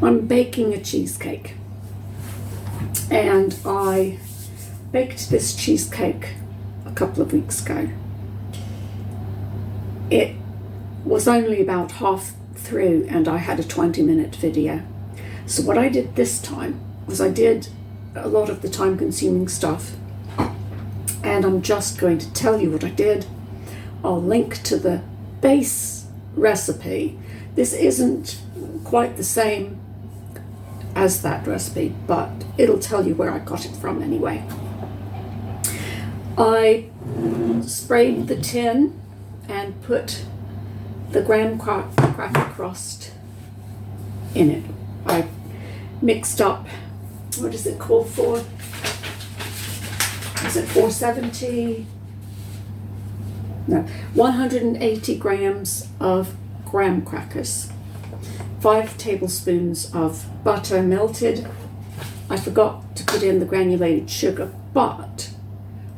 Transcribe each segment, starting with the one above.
I'm baking a cheesecake, and I baked this cheesecake a couple of weeks ago. It was only about half through and I had a 20-minute video. So what I did this time was I did a lot of the time-consuming stuff, and I'm just going to tell you what I did. I'll link to the base recipe. This isn't quite the same as that recipe, but it'll tell you where I got it from anyway. I sprayed the tin and put the graham cracker crust in it. I mixed up, what is it called for? Is it 470? No, 180 grams of graham crackers, 5 tablespoons of butter melted. I forgot to put in the granulated sugar, but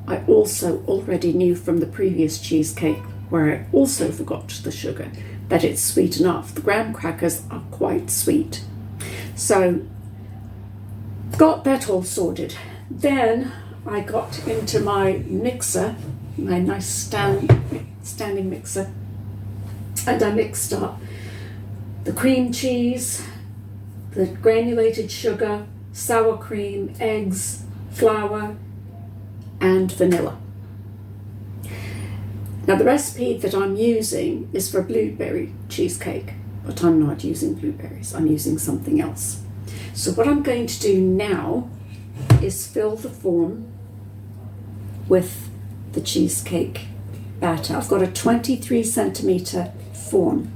I also already knew from the previous cheesecake, where I also forgot the sugar, that it's sweet enough. The graham crackers are quite sweet. So, got that all sorted. Then I got into my mixer, my nice standing mixer, and I mixed up the cream cheese, the granulated sugar, sour cream, eggs, flour, and vanilla. Now the recipe that I'm using is for blueberry cheesecake, but I'm not using blueberries, I'm using something else. So what I'm going to do now is fill the form with the cheesecake batter. I've got a 23 centimeter form.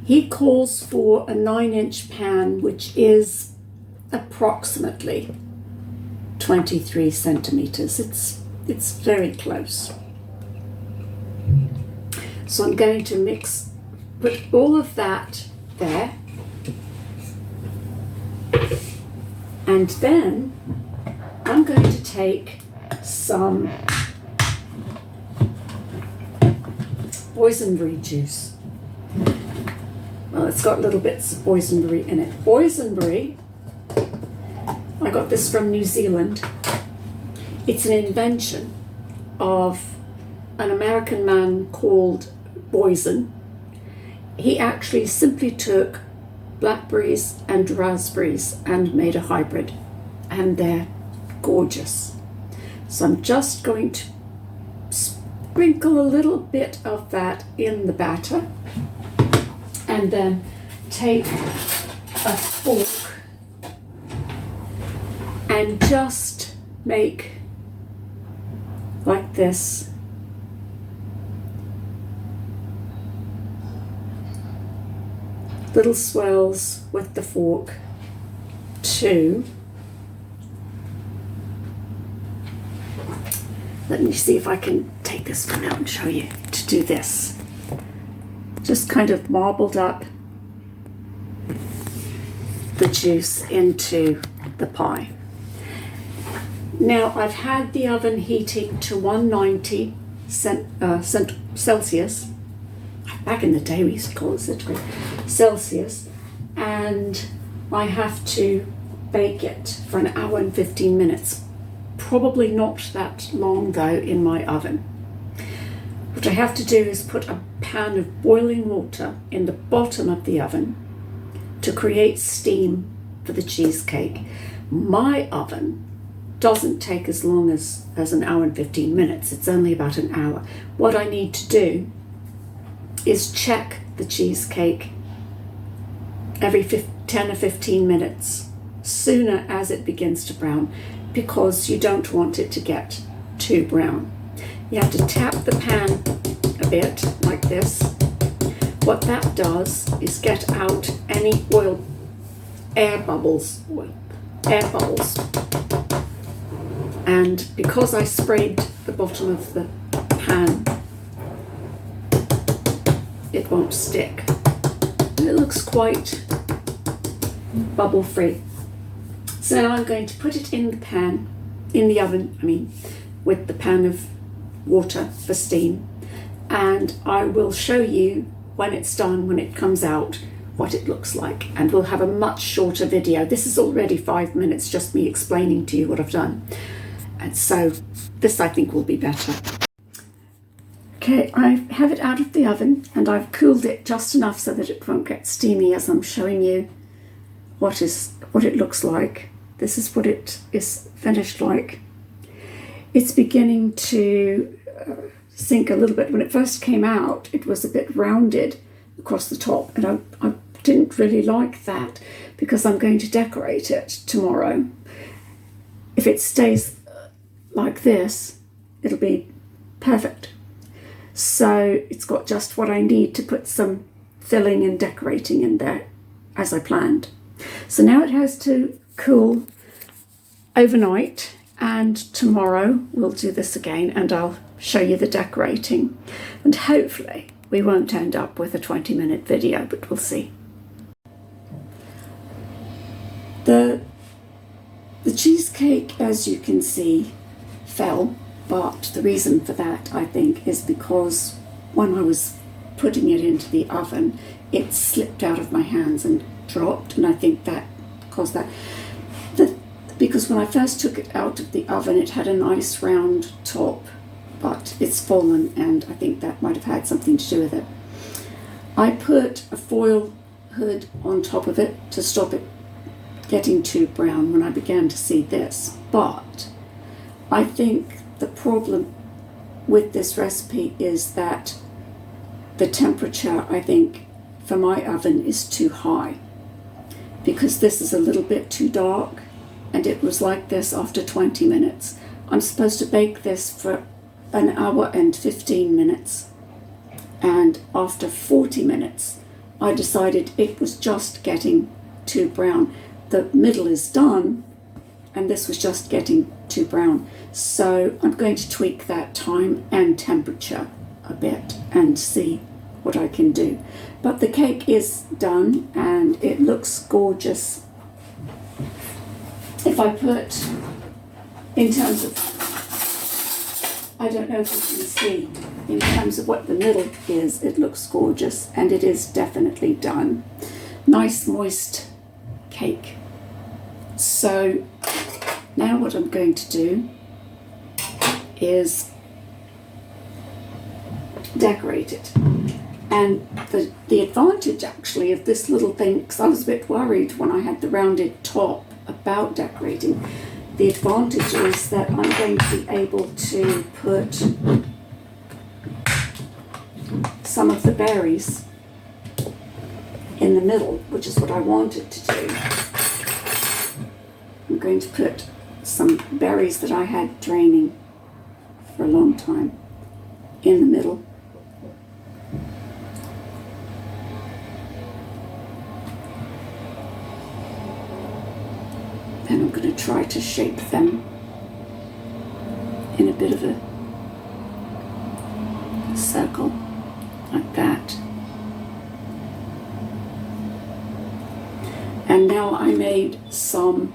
He calls for a 9-inch pan, which is approximately 23 centimeters. It's very close. So I'm going to put all of that there, and then I'm going to take some boysenberry juice. Well, it's got little bits of boysenberry in it. Boysenberry, I got this from New Zealand. It's an invention of an American man called Boysen. He actually simply took blackberries and raspberries and made a hybrid, and they're gorgeous. So I'm just going to sprinkle a little bit of that in the batter, and then take a fork and just make like this. Little swirls with the fork to, let me see if I can take this one out and show you, to do this. Just kind of marbled up the juice into the pie. Now I've had the oven heating to 190 Celsius. Back in the day we used to call it centigrade, Celsius, and I have to bake it for an hour and 15 minutes. Probably not that long though in my oven. What I have to do is put a pan of boiling water in the bottom of the oven to create steam for the cheesecake. My oven doesn't take as long as an hour and 15 minutes. It's only about an hour. What I need to do is check the cheesecake every 10 or 15 minutes, sooner as it begins to brown, because you don't want it to get too brown. You have to tap the pan a bit like this. What that does is get out any air bubbles. And because I sprayed the bottom of the pan, it won't stick. And it looks quite bubble free. So now I'm going to put it in the pan, in the oven, with the pan of water for steam. And I will show you when it's done, when it comes out, what it looks like, and we'll have a much shorter video. This is already 5 minutes, just me explaining to you what I've done. And so this, I think, will be better. Okay, I have it out of the oven and I've cooled it just enough so that it won't get steamy as I'm showing you what it looks like. This is what it is finished like. It's beginning to sink a little bit. When it first came out, it was a bit rounded across the top, and I didn't really like that because I'm going to decorate it tomorrow. If it stays like this, it'll be perfect. So it's got just what I need to put some filling and decorating in there as I planned. So now it has to cool overnight, and tomorrow we'll do this again and I'll show you the decorating, and hopefully we won't end up with a 20-minute video, but we'll see. The cheesecake, as you can see, fell, but the reason for that, I think, is because when I was putting it into the oven, it slipped out of my hands and dropped, and I think that caused that. Because when I first took it out of the oven, it had a nice round top, but it's fallen, and I think that might have had something to do with it. I put a foil hood on top of it to stop it getting too brown when I began to see this, but I think the problem with this recipe is that the temperature, I think, for my oven is too high, because this is a little bit too dark, and it was like this after 20 minutes. I'm supposed to bake this for an hour and 15 minutes, and after 40 minutes I decided it was just getting too brown. The middle is done and this was just getting too brown, so I'm going to tweak that time and temperature a bit and see what I can do. But the cake is done and it looks gorgeous. If I put, in terms of, I don't know if you can see, in terms of what the middle is, it looks gorgeous, and it is definitely done. Nice moist cake. So now what I'm going to do is decorate it. And the advantage actually of this little thing, because I was a bit worried when I had the rounded top about decorating, the advantage is that I'm going to be able to put some of the berries in the middle, which is what I wanted to do. I'm going to put some berries that I had draining for a long time in the middle. Then I'm going to try to shape them in a bit of a circle, like that. And now I made some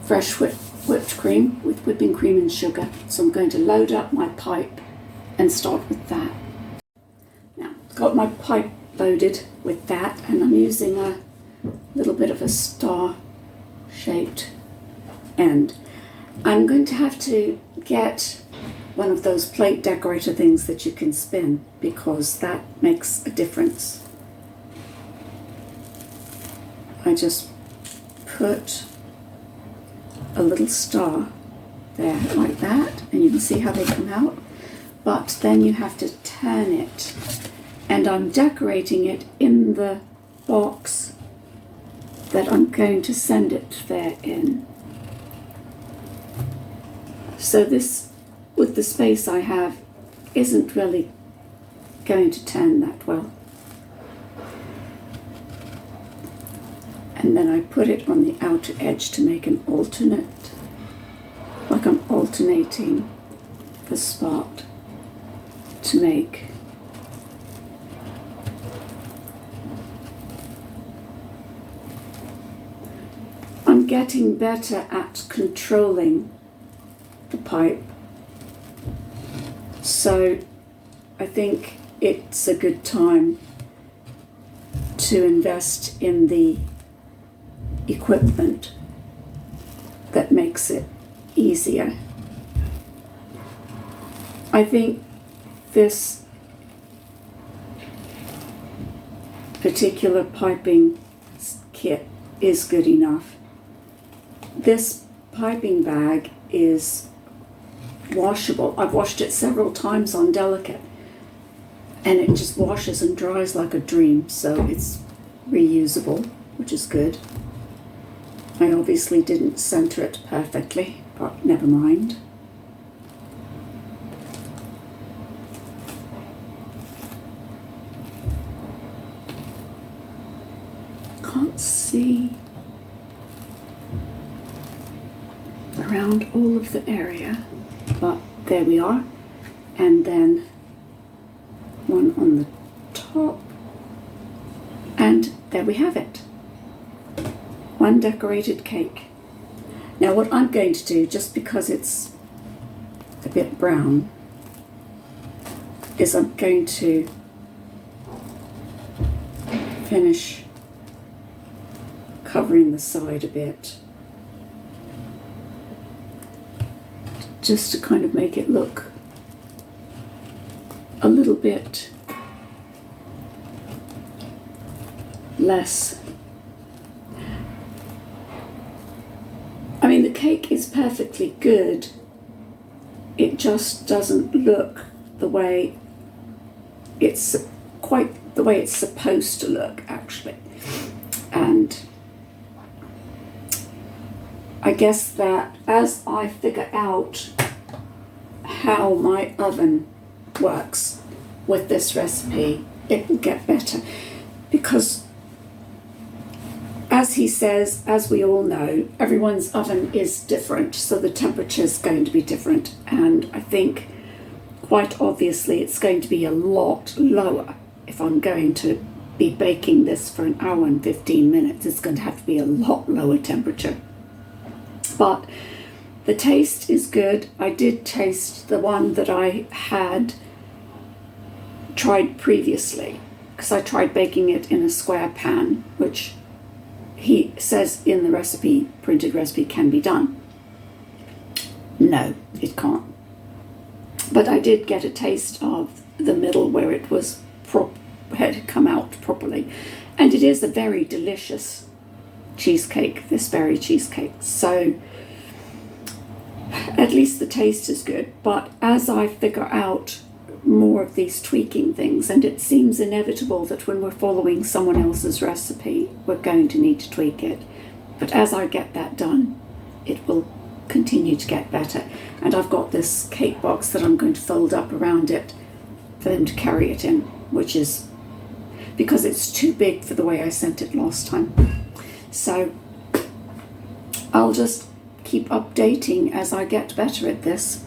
fresh whipped cream with whipping cream and sugar. So I'm going to load up my pipe and start with that. Now, I've got my pipe loaded with that, and I'm using a little bit of a star-shaped end. I'm going to have to get one of those plate decorator things that you can spin, because that makes a difference. I just put a little star there like that, and you can see how they come out, but then you have to turn it, and I'm decorating it in the box that I'm going to send it there in. So this, with the space I have, isn't really going to turn that well. And then I put it on the outer edge to make an alternate, like I'm alternating the spot to make I'm getting better at controlling the pipe, so I think it's a good time to invest in the equipment that makes it easier. I think this particular piping kit is good enough. This piping bag is washable. I've washed it several times on Delicate, and it just washes and dries like a dream, so it's reusable, which is good. I obviously didn't center it perfectly, but never mind. Can't see around all of the area, but there we are. And then one on the top, and there we have it. One decorated cake. Now what I'm going to do, just because it's a bit brown, is I'm going to finish covering the side a bit, just to kind of make it look a little bit less. I mean, the cake is perfectly good, it just doesn't look the way it's quite the way it's supposed to look, actually. And I guess that as I figure out how my oven works with this recipe, it will get better. Because as he says, as we all know, everyone's oven is different, so the temperature is going to be different. And I think quite obviously it's going to be a lot lower. If I'm going to be baking this for an hour and 15 minutes, it's going to have to be a lot lower temperature. But the taste is good. I did taste the one that I had tried previously, because I tried baking it in a square pan, which he says in the recipe, printed recipe, can be done. No, it can't. But I did get a taste of the middle where it was had come out properly. And it is a very delicious cheesecake, this berry cheesecake. So at least the taste is good. But as I figure out more of these tweaking things, and it seems inevitable that when we're following someone else's recipe, we're going to need to tweak it. But as I get that done, it will continue to get better. And I've got this cake box that I'm going to fold up around it for them to carry it in, which is because it's too big for the way I sent it last time. So I'll just keep updating as I get better at this.